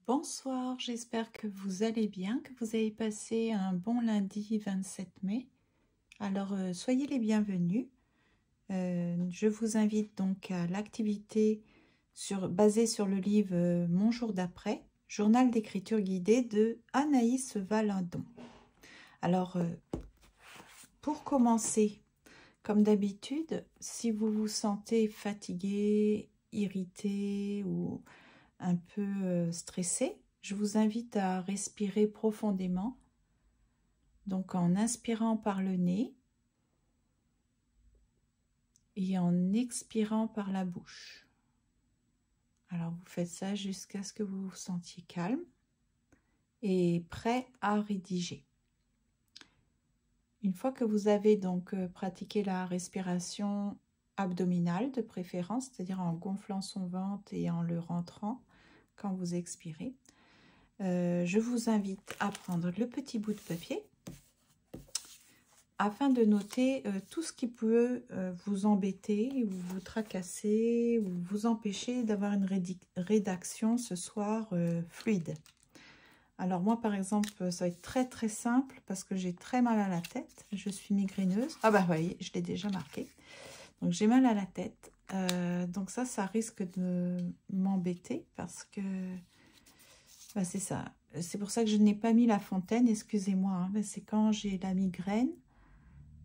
Bonsoir, j'espère que vous allez bien, que vous avez passé un bon lundi 27 mai. Alors, soyez les bienvenus. Je vous invite donc à l'activité basée sur le livre Mon jour d'après, journal d'écriture guidée de Anaïs Valadon. Alors, pour commencer, comme d'habitude, si vous vous sentez fatigué, irrité ou un peu stressé, je vous invite à respirer profondément. Donc en inspirant par le nez et en expirant par la bouche. Alors vous faites ça jusqu'à ce que vous vous sentiez calme et prêt à rédiger. Une fois que vous avez donc pratiqué la respiration abdominale de préférence, c'est-à-dire en gonflant son ventre et en le rentrant quand vous expirez, je vous invite à prendre le petit bout de papier afin de noter tout ce qui peut vous embêter ou vous tracasser ou vous empêcher d'avoir une rédaction ce soir fluide. Alors moi par exemple, ça va être très simple parce que j'ai très mal à la tête, je suis migraineuse. Ah bah oui, je l'ai déjà marqué. Donc j'ai mal à la tête, donc ça risque de m'embêter parce que bah, c'est ça. C'est pour ça que je n'ai pas mis la fontaine, excusez-moi, hein, c'est quand j'ai la migraine.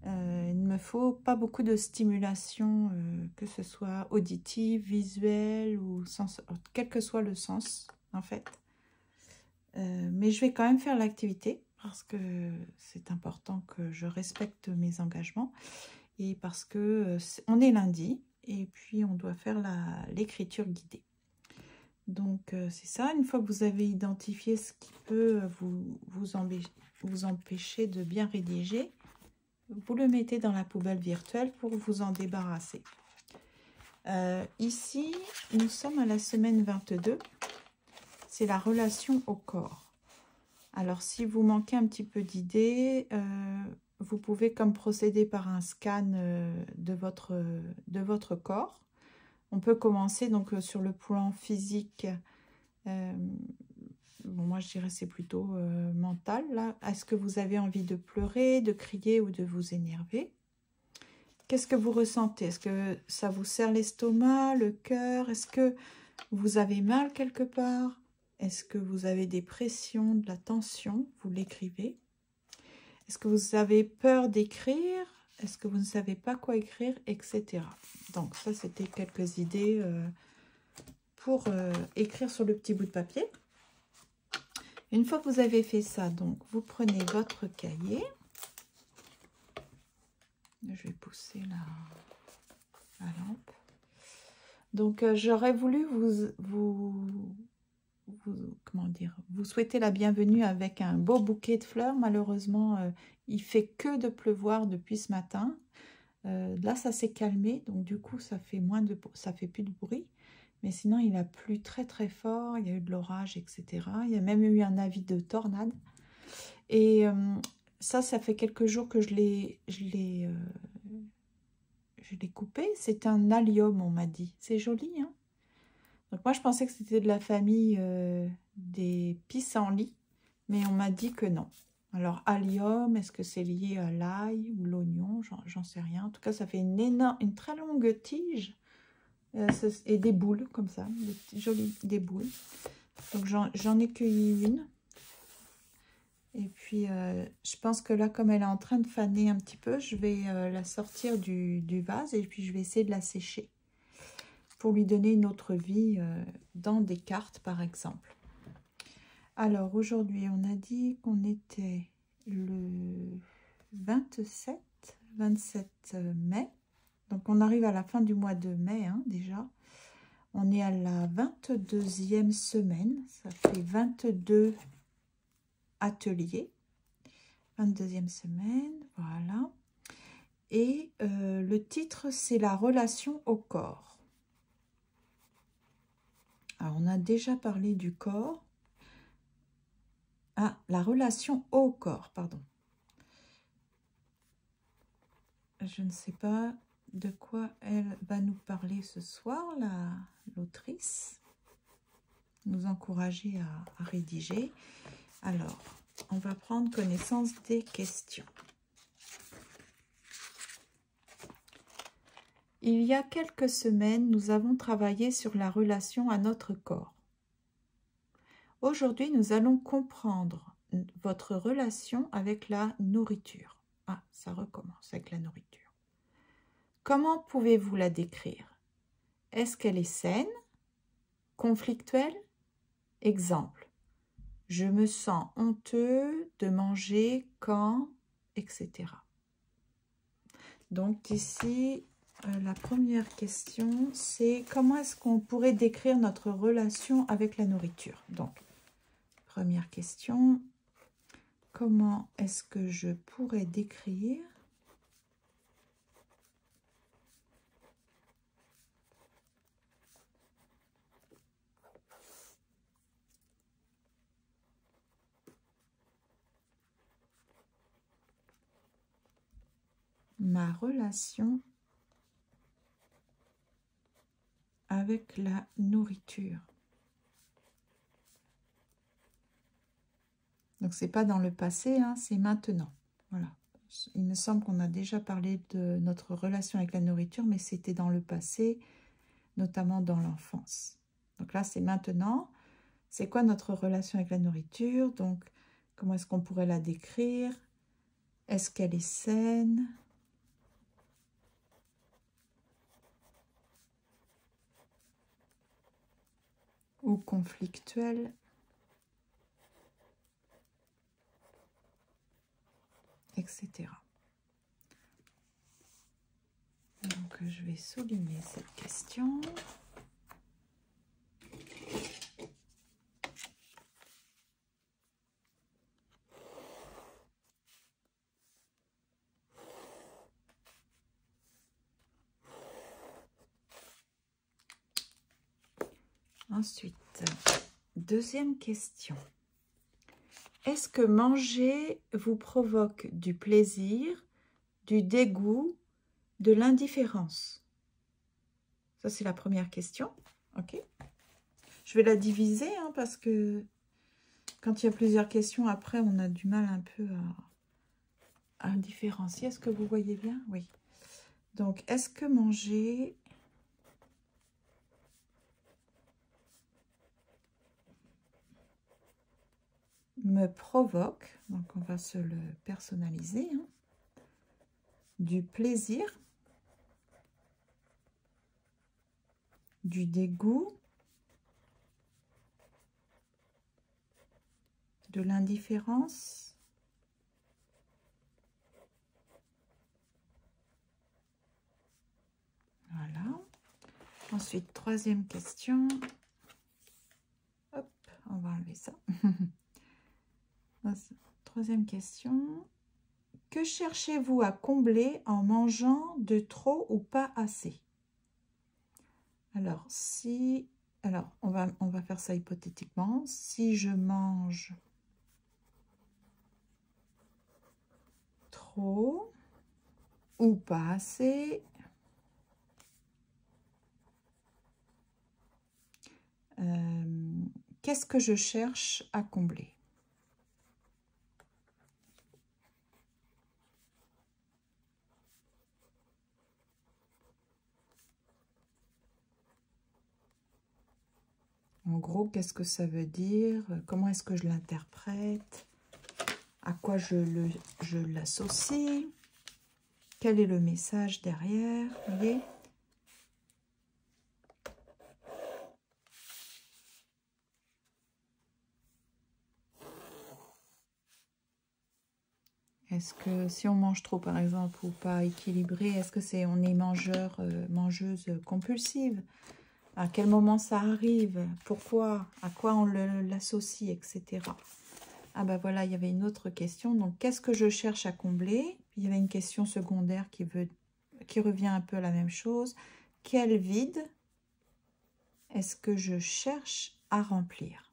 Il ne me faut pas beaucoup de stimulation, que ce soit auditive, visuelle ou quel que soit le sens en fait. Mais je vais quand même faire l'activité parce que c'est important que je respecte mes engagements et parce que on est lundi et puis on doit faire l'écriture guidée. Donc c'est ça, une fois que vous avez identifié ce qui peut vous empêcher de bien rédiger, vous le mettez dans la poubelle virtuelle pour vous en débarrasser. Ici, nous sommes à la semaine 22. C'est la relation au corps. Alors, si vous manquez un petit peu d'idées, vous pouvez comme procéder par un scan de votre corps. On peut commencer donc sur le plan physique. Bon, moi, je dirais c'est plutôt mental. Là, est-ce que vous avez envie de pleurer, de crier ou de vous énerver? Qu'est-ce que vous ressentez? Est-ce que ça vous serre l'estomac, le cœur? Est-ce que vous avez mal quelque part? Est-ce que vous avez des pressions, de la tension? Vous l'écrivez. Est-ce que vous avez peur d'écrire? Est-ce que vous ne savez pas quoi écrire? Etc. Donc ça, c'était quelques idées pour écrire sur le petit bout de papier. Une fois que vous avez fait ça, donc vous prenez votre cahier. Je vais pousser la lampe. Donc, j'aurais voulu vous souhaiter la bienvenue avec un beau bouquet de fleurs. Malheureusement, il fait que de pleuvoir depuis ce matin. Là, ça s'est calmé, donc du coup, ça fait plus de bruit. Mais sinon, il a plu très fort, il y a eu de l'orage, etc. Il y a même eu un avis de tornade. Et ça fait quelques jours que je l'ai coupé. C'est un allium, on m'a dit. C'est joli, hein? Donc moi, je pensais que c'était de la famille des pissenlits, mais on m'a dit que non. Alors, allium, est-ce que c'est lié à l'ail ou l'oignon? J'en sais rien. En tout cas, ça fait une très longue tige et des boules comme ça, des boules. Donc, j'en ai cueilli une. Et puis, je pense que là, comme elle est en train de faner un petit peu, je vais la sortir du vase et puis je vais essayer de la sécher pour lui donner une autre vie dans des cartes, par exemple. Alors, aujourd'hui, on a dit qu'on était le 27 mai. Donc, on arrive à la fin du mois de mai, hein, déjà. On est à la 22e semaine. Ça fait 22 ateliers. 22e semaine, voilà. Et le titre, c'est la relation au corps. Alors, on a déjà parlé du corps. Ah, la relation au corps, pardon. Je ne sais pas de quoi elle va nous parler ce soir, l'autrice. nous encourager à rédiger. Alors, on va prendre connaissance des questions. Il y a quelques semaines, nous avons travaillé sur la relation à notre corps. Aujourd'hui, nous allons comprendre votre relation avec la nourriture. Ah, ça recommence avec la nourriture. Comment pouvez-vous la décrire? Est-ce qu'elle est saine? Conflictuelle? Exemple. Je me sens honteux de manger quand, etc. Donc ici, la première question, c'est comment est-ce qu'on pourrait décrire notre relation avec la nourriture? Donc, première question, comment est-ce que je pourrais décrire ma relation avec la nourriture? Donc, c'est pas dans le passé, hein, c'est maintenant. Voilà. Il me semble qu'on a déjà parlé de notre relation avec la nourriture, mais c'était dans le passé, notamment dans l'enfance. Donc là, c'est maintenant. C'est quoi notre relation avec la nourriture? Donc, comment est-ce qu'on pourrait la décrire? Est-ce qu'elle est saine? Ou conflictuelle? Etc. Donc, je vais souligner cette question. Ensuite, deuxième question. Est-ce que manger vous provoque du plaisir, du dégoût, de l'indifférence? Ça, c'est la première question. Ok. Je vais la diviser hein, parce que quand il y a plusieurs questions, après, on a du mal un peu à différencier. Est-ce que vous voyez bien? Oui. Donc, est-ce que manger me provoque, donc on va se le personnaliser, hein, du plaisir, du dégoût, de l'indifférence, voilà. Ensuite, troisième question. Hop, on va enlever ça. Troisième question. Que cherchez-vous à combler en mangeant de trop ou pas assez? Alors, on va faire ça hypothétiquement. Si je mange trop ou pas assez, qu'est-ce que je cherche à combler? En gros, qu'est-ce que ça veut dire? Comment est-ce que je l'interprète? À quoi je l'associe? Quel est le message derrière? Vous voyez? Est-ce que si on mange trop, par exemple, ou pas équilibré, est-ce que on est mangeuse compulsive? À quel moment ça arrive? Pourquoi? À quoi on l'associe, etc. Ah ben voilà, il y avait une autre question. Donc, qu'est-ce que je cherche à combler? Il y avait une question secondaire qui revient un peu à la même chose. Quel vide est-ce que je cherche à remplir?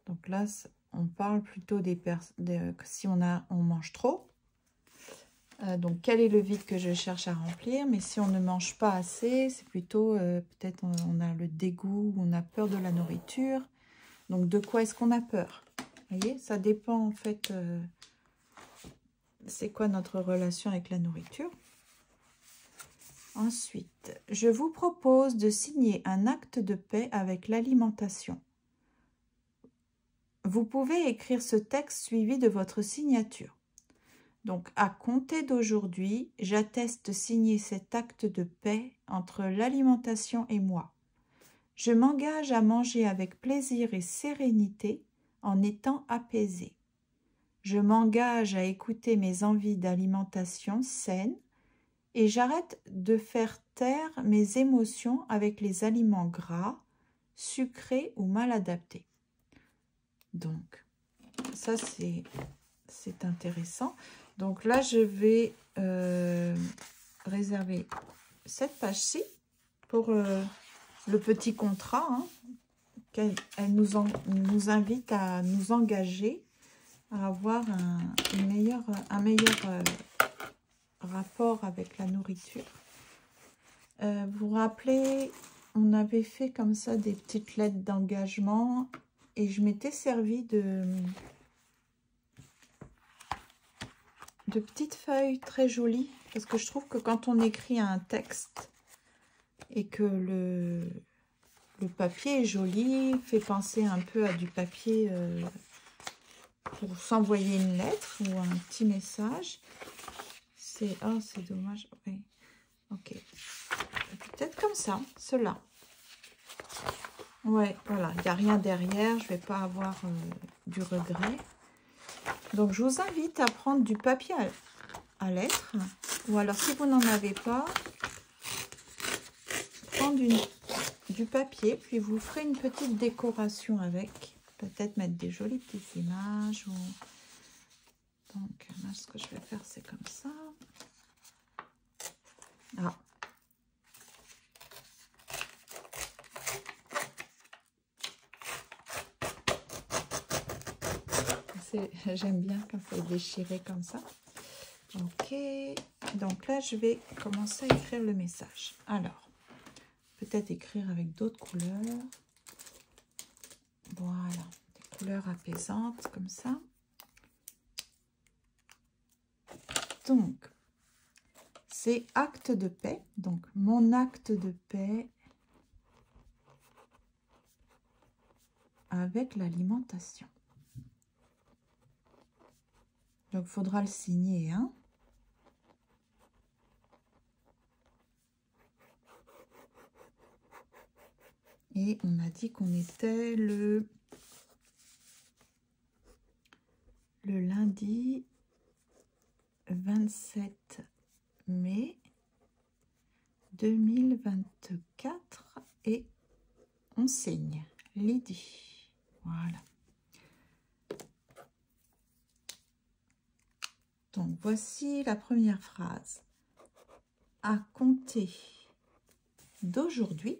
Donc là, on parle plutôt si on mange trop. Donc, quel est le vide que je cherche à remplir? Mais si on ne mange pas assez, c'est plutôt peut-être on a le dégoût, on a peur de la nourriture. Donc, de quoi est-ce qu'on a peur? Vous voyez, ça dépend en fait, c'est quoi notre relation avec la nourriture. Ensuite, je vous propose de signer un acte de paix avec l'alimentation. Vous pouvez écrire ce texte suivi de votre signature. Donc, à compter d'aujourd'hui, j'atteste signer cet acte de paix entre l'alimentation et moi. Je m'engage à manger avec plaisir et sérénité en étant apaisé. Je m'engage à écouter mes envies d'alimentation saine et j'arrête de faire taire mes émotions avec les aliments gras, sucrés ou mal adaptés. Donc, ça c'est intéressant. Donc là, je vais réserver cette page-ci pour le petit contrat. Hein, elle nous invite à nous engager à avoir un meilleur rapport avec la nourriture. Vous vous rappelez, on avait fait comme ça des petites lettres d'engagement et je m'étais servi de petites feuilles très jolies parce que je trouve que quand on écrit un texte et que le papier est joli, fait penser un peu à du papier pour s'envoyer une lettre ou un petit message. C'est c'est dommage. Oui. Ok. Peut-être comme ça, cela. Ouais, voilà. Il n'y a rien derrière. Je ne vais pas avoir du regret. Donc, je vous invite à prendre du papier à lettres. Ou alors, si vous n'en avez pas, prendre du papier. Puis, vous ferez une petite décoration avec. Peut-être mettre des jolies petites images. Donc, là, ce que je vais faire, c'est comme ça. Ah. J'aime bien quand c'est déchiré comme ça. Ok, donc là, je vais commencer à écrire le message. Alors, peut-être écrire avec d'autres couleurs. Voilà, des couleurs apaisantes comme ça. Donc, c'est acte de paix. Donc, mon acte de paix avec l'alimentation. Donc, il faudra le signer, hein. Et on a dit qu'on était le lundi 27 mai 2024 et on signe Lydie. Voilà. Donc, voici la première phrase. À compter d'aujourd'hui,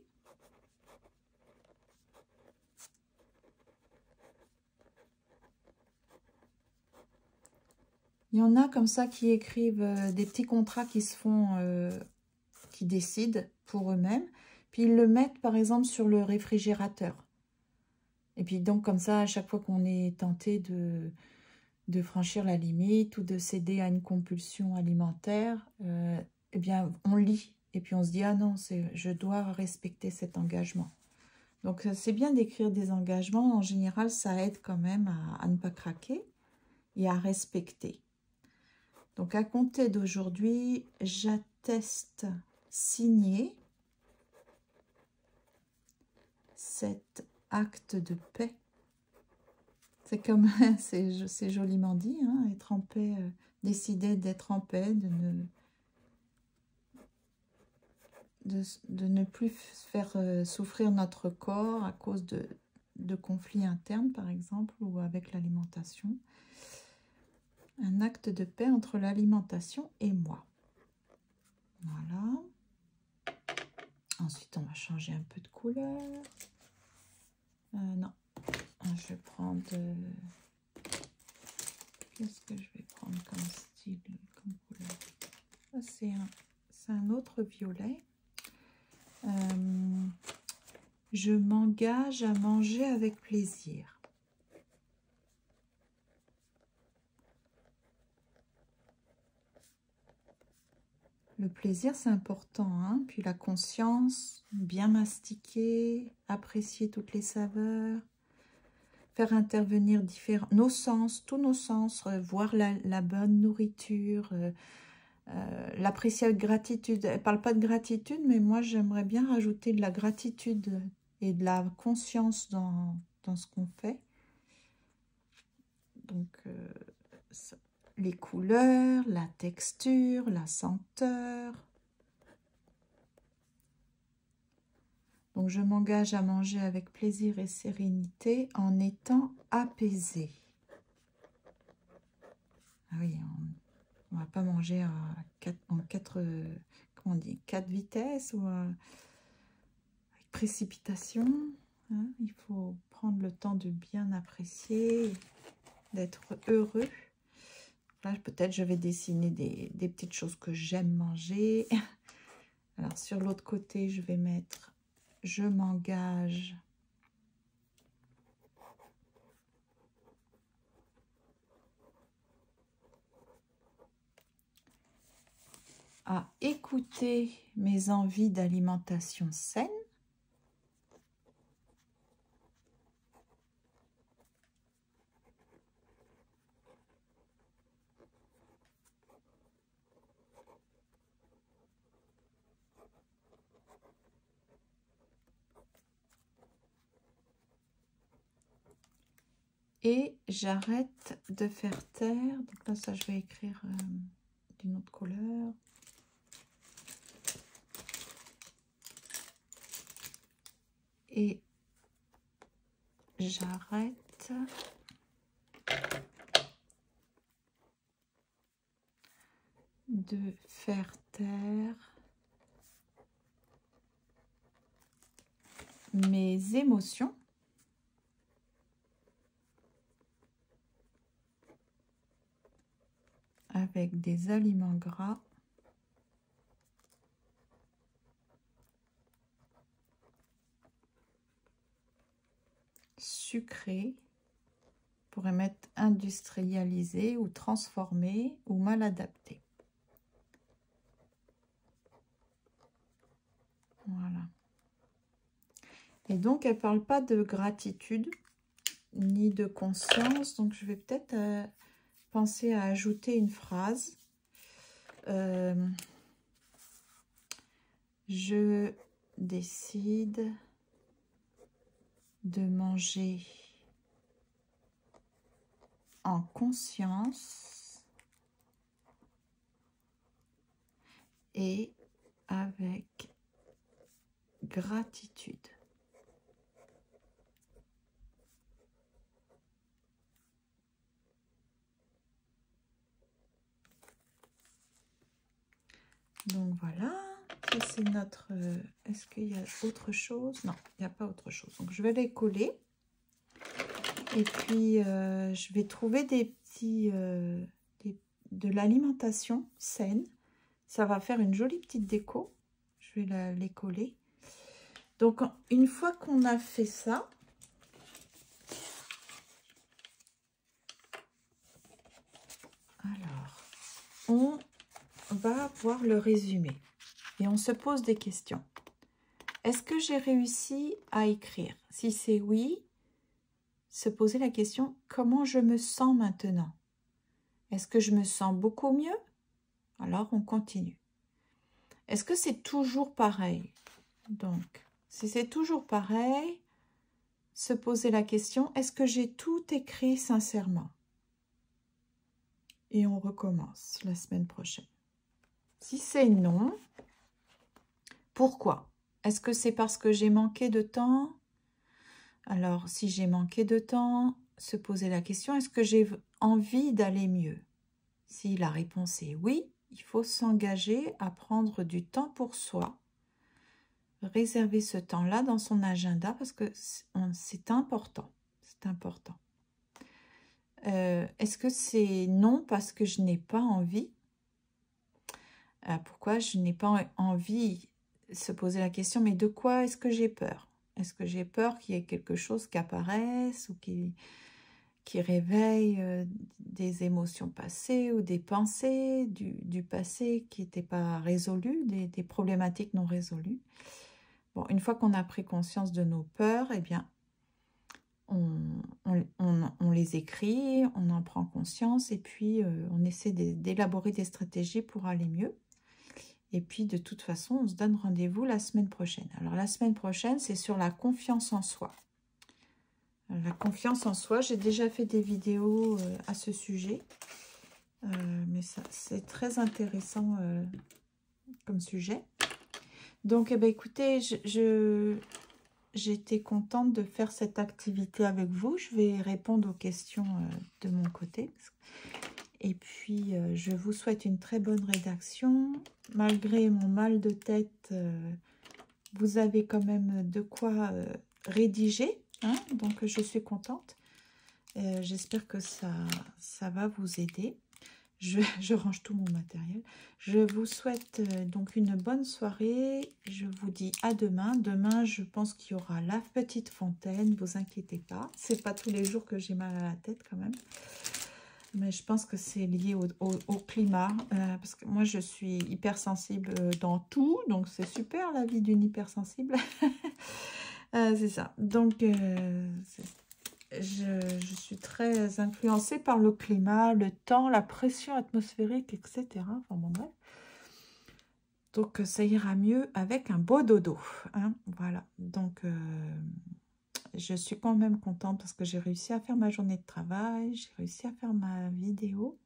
il y en a comme ça qui écrivent des petits contrats qui se font, qui décident pour eux-mêmes. Puis ils le mettent par exemple sur le réfrigérateur. Et puis donc comme ça, à chaque fois qu'on est tenté de franchir la limite ou de céder à une compulsion alimentaire, eh bien on lit. Et puis on se dit, ah non, je dois respecter cet engagement. Donc c'est bien d'écrire des engagements. En général, ça aide quand même à ne pas craquer et à respecter. Donc, à compter d'aujourd'hui, j'atteste signer cet acte de paix. C'est comme, c'est joliment dit, hein, être en paix, décider d'être en paix, de ne plus faire souffrir notre corps à cause de conflits internes, par exemple, ou avec l'alimentation. Un acte de paix entre l'alimentation et moi. Voilà. Ensuite, on va changer un peu de couleur. Non, je vais prendre... Qu'est-ce que je vais prendre comme style, comme couleur? C'est un autre violet. Je m'engage à manger avec plaisir. Le plaisir, c'est important, hein. Puis la conscience, bien mastiquer, apprécier toutes les saveurs, faire intervenir nos sens, tous nos sens, voir la bonne nourriture, l'apprécier avec gratitude. Elle ne parle pas de gratitude, mais moi, j'aimerais bien rajouter de la gratitude et de la conscience dans ce qu'on fait. Donc, les couleurs, la texture, la senteur. Donc, je m'engage à manger avec plaisir et sérénité en étant apaisée. Ah oui, on ne va pas manger en 4 vitesses ou avec précipitation. Hein. Il faut prendre le temps de bien apprécier, d'être heureux. Là, peut-être je vais dessiner des petites choses que j'aime manger. Alors, sur l'autre côté, je vais mettre « Je m'engage » à écouter mes envies d'alimentation saine. Et j'arrête de faire taire. Donc là, ça, je vais écrire d'une autre couleur. Et j'arrête de faire taire mes émotions avec des aliments gras sucrés, pourrait mettre industrialisé ou transformé ou mal adapté. Voilà. Et donc, elle ne parle pas de gratitude ni de conscience. Donc, je vais peut-être penser à ajouter une phrase. Je décide de manger en conscience et avec gratitude. Donc voilà, c'est notre... Est-ce qu'il y a autre chose? Non, il n'y a pas autre chose. Donc je vais les coller. Et puis je vais trouver des petits... de l'alimentation saine. Ça va faire une jolie petite déco. Je vais les coller. Donc une fois qu'on a fait ça, alors on va voir le résumé et on se pose des questions. Est-ce que j'ai réussi à écrire? Si c'est oui, se poser la question, comment je me sens maintenant? Est-ce que je me sens beaucoup mieux? Alors on continue. Est-ce que c'est toujours pareil? Donc, si c'est toujours pareil, se poser la question, est-ce que j'ai tout écrit sincèrement? Et on recommence la semaine prochaine. Si c'est non, pourquoi? Est-ce que c'est parce que j'ai manqué de temps? Alors, si j'ai manqué de temps, se poser la question, est-ce que j'ai envie d'aller mieux? Si la réponse est oui, il faut s'engager à prendre du temps pour soi. Réserver ce temps-là dans son agenda parce que c'est important. C'est important. Est-ce que c'est non parce que je n'ai pas envie? Pourquoi je n'ai pas envie de se poser la question, mais de quoi est-ce que j'ai peur? Est-ce que j'ai peur qu'il y ait quelque chose qui apparaisse ou qui réveille des émotions passées ou des pensées du passé qui n'étaient pas résolues, des problématiques non résolues? Bon, une fois qu'on a pris conscience de nos peurs, eh bien, on les écrit, on en prend conscience et puis on essaie d'élaborer des stratégies pour aller mieux. Et puis, de toute façon, on se donne rendez-vous la semaine prochaine. Alors, la semaine prochaine, c'est sur la confiance en soi. La confiance en soi, j'ai déjà fait des vidéos à ce sujet. Mais c'est très intéressant comme sujet. Donc, eh bien, écoutez, j'étais contente de faire cette activité avec vous. Je vais répondre aux questions de mon côté. Et puis, je vous souhaite une très bonne rédaction. Malgré mon mal de tête, vous avez quand même de quoi rédiger. Hein, donc, je suis contente. J'espère que ça va vous aider. Je range tout mon matériel. Je vous souhaite donc une bonne soirée. Je vous dis à demain. Demain, je pense qu'il y aura la petite fontaine. Ne vous inquiétez pas. C'est pas tous les jours que j'ai mal à la tête quand même. Mais je pense que c'est lié au climat. Parce que moi, je suis hypersensible dans tout. Donc, c'est super la vie d'une hypersensible. C'est ça. Donc, je suis très influencée par le climat, le temps, la pression atmosphérique, etc. Enfin bon, bref. Donc, ça ira mieux avec un beau dodo. Hein, voilà. Donc, je suis quand même contente parce que j'ai réussi à faire ma journée de travail. J'ai réussi à faire ma vidéo.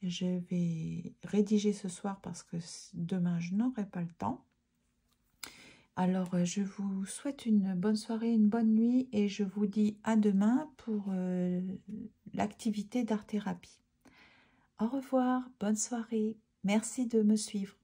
Je vais rédiger ce soir parce que demain, je n'aurai pas le temps. Alors, je vous souhaite une bonne soirée, une bonne nuit et je vous dis à demain pour l'activité d'art-thérapie. Au revoir, bonne soirée. Merci de me suivre.